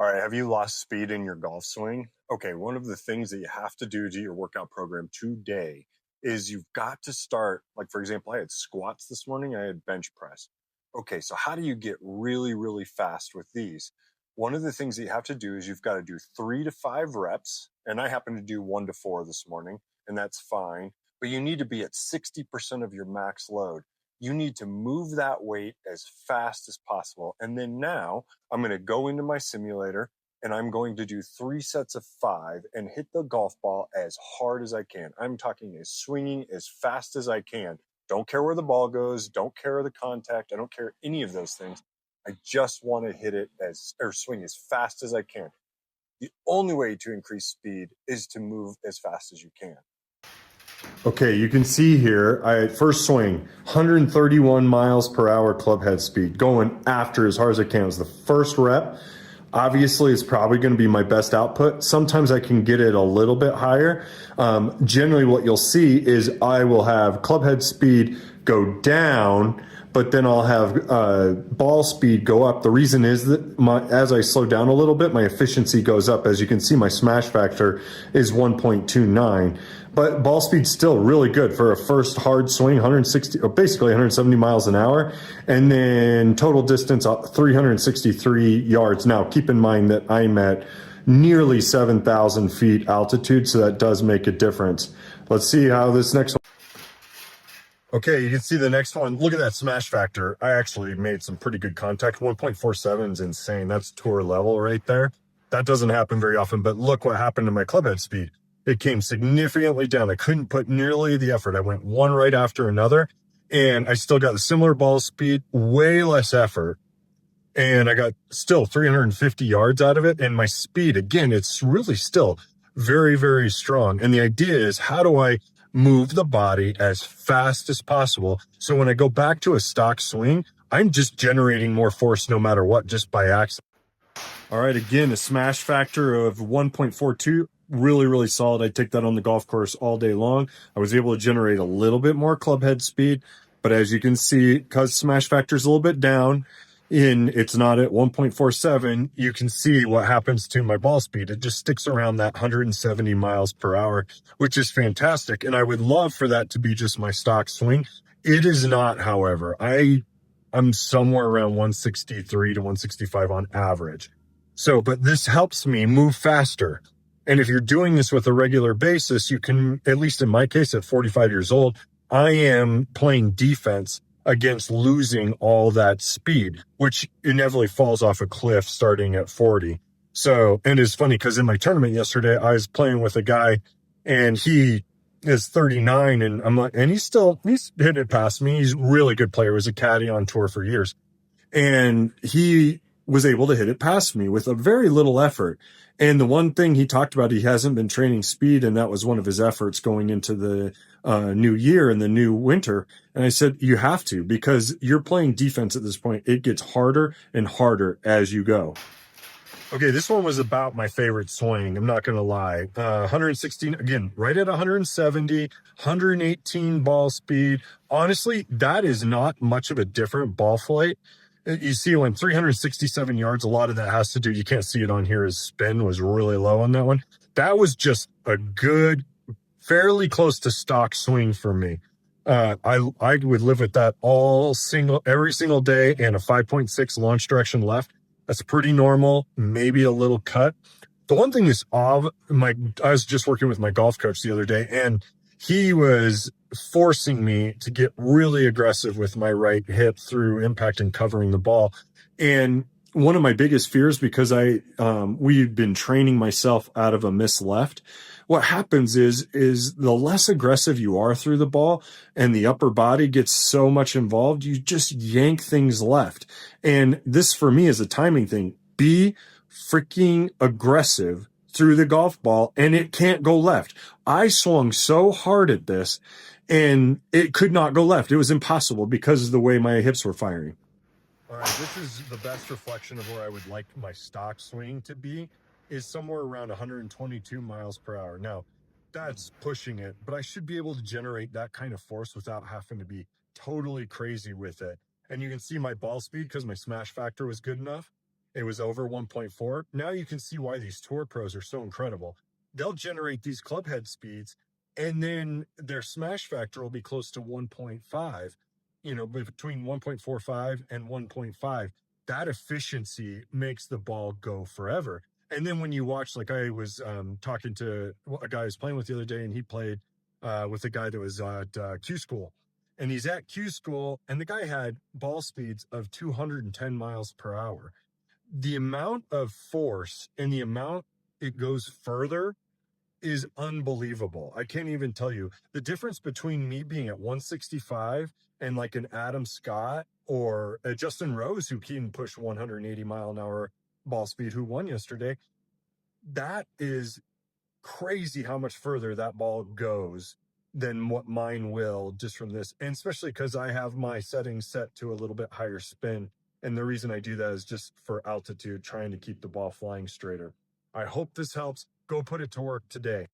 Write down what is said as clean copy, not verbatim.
All right, have you lost speed in your golf swing? Okay, one of the things that you have to do to your workout program today is you've got to start, like, for example, I had squats this morning, I had bench press. Okay, so how do you get really, really fast with these? One of the things that you have to do is you've got to do 3 to 5 reps, and I happen to do 1 to 4 this morning, and that's fine. But you need to be at 60% of your max load. You need to move that weight as fast as possible. And then now, I'm going to go into my simulator and I'm going to do 3 sets of 5 and hit the golf ball as hard as I can. I'm talking as swinging as fast as I can. Don't care where the ball goes. Don't care the contact. I don't care any of those things. I just want to hit it or swing as fast as I can. The only way to increase speed is to move as fast as you can. Okay, you can see here, I first swing, 131 miles per hour clubhead speed, going after as hard as I can. It was the first rep. Obviously, it's probably going to be my best output. Sometimes I can get it a little bit higher. Generally, what you'll see is I will have clubhead speed go down, but then I'll have ball speed go up. The reason is that as I slow down a little bit, my efficiency goes up. As you can see, my smash factor is 1.29. But ball speed's still really good for a first hard swing, 160, or basically 170 miles an hour. And then total distance, 363 yards. Now, keep in mind that I'm at nearly 7,000 feet altitude, so that does make a difference. Let's see how this next one. Okay, you can see the next one. Look at that smash factor. I actually made some pretty good contact. 1.47 is insane. That's tour level right there. That doesn't happen very often, but look what happened to my clubhead speed. It came significantly down. I couldn't put nearly the effort. I went one right after another, and I still got a similar ball speed, way less effort, and I got still 350 yards out of it. And my speed, again, it's really still very, very strong. And the idea is, how do I move the body as fast as possible? So when I go back to a stock swing, I'm just generating more force no matter what, just by accident. All right, again, a smash factor of 1.42, really, really solid. I take that on the golf course all day long. I was able to generate a little bit more clubhead speed, but as you can see, because smash factor is a little bit down, it's not at 1.47, you can see what happens to my ball speed. It just sticks around that 170 miles per hour, which is fantastic. And I would love for that to be just my stock swing. It is not, however. I'm somewhere around 163 to 165 on average. So, but this helps me move faster. And if you're doing this with a regular basis, you can, at least in my case, at 45 years old, I am playing defense against losing all that speed, which inevitably falls off a cliff starting at 40. So, and it's funny because in my tournament yesterday, I was playing with a guy and he is 39 and I'm like, and he's hitting it past me. He's a really good player. He was a caddy on tour for years. And he was able to hit it past me with a very little effort. And the one thing he talked about, he hasn't been training speed, and that was one of his efforts going into the new year and the new winter. And I said, you have to, because you're playing defense at this point. It gets harder and harder as you go. Okay, this one was about my favorite swing. I'm not going to lie. 116, again, right at 170, 118 ball speed. Honestly, that is not much of a different ball flight. You see, when 367 yards, a lot of that has to do, you can't see it on here, his spin was really low on that one. That was just a good, fairly close to stock swing for me. I would live with that every single day, and a 5.6 launch direction left. That's pretty normal, maybe a little cut. The one thing is I was just working with my golf coach the other day, and he was forcing me to get really aggressive with my right hip through impact and covering the ball. And one of my biggest fears, because we've been training myself out of a miss left, what happens is the less aggressive you are through the ball and the upper body gets so much involved, you just yank things left. And this for me is a timing thing. Be freaking aggressive through the golf ball, and it can't go left. I swung so hard at this and it could not go left. It was impossible because of the way my hips were firing. All right, this is the best reflection of where I would like my stock swing to be, is somewhere around 122 miles per hour. Now, that's pushing it, but I should be able to generate that kind of force without having to be totally crazy with it. And you can see my ball speed, because my smash factor was good enough, It was over 1.4. Now you can see why these tour pros are so incredible. They'll generate these clubhead speeds, and then their smash factor will be close to 1.5, between 1.45 and 1.5. That efficiency makes the ball go forever. And then when you watch, like I was talking to a guy I was playing with the other day, and he played with a guy that was at Q school. And he's at Q school, and the guy had ball speeds of 210 miles per hour. The amount of force and the amount it goes further is unbelievable. I can't even tell you the difference between me being at 165 and like an Adam Scott or a Justin Rose, who can push 180-mile-an-hour ball speed, who won yesterday. That is crazy how much further that ball goes than what mine will, just from this. And especially because I have my settings set to a little bit higher spin. And the reason I do that is just for altitude, trying to keep the ball flying straighter. I hope this helps. Go put it to work today.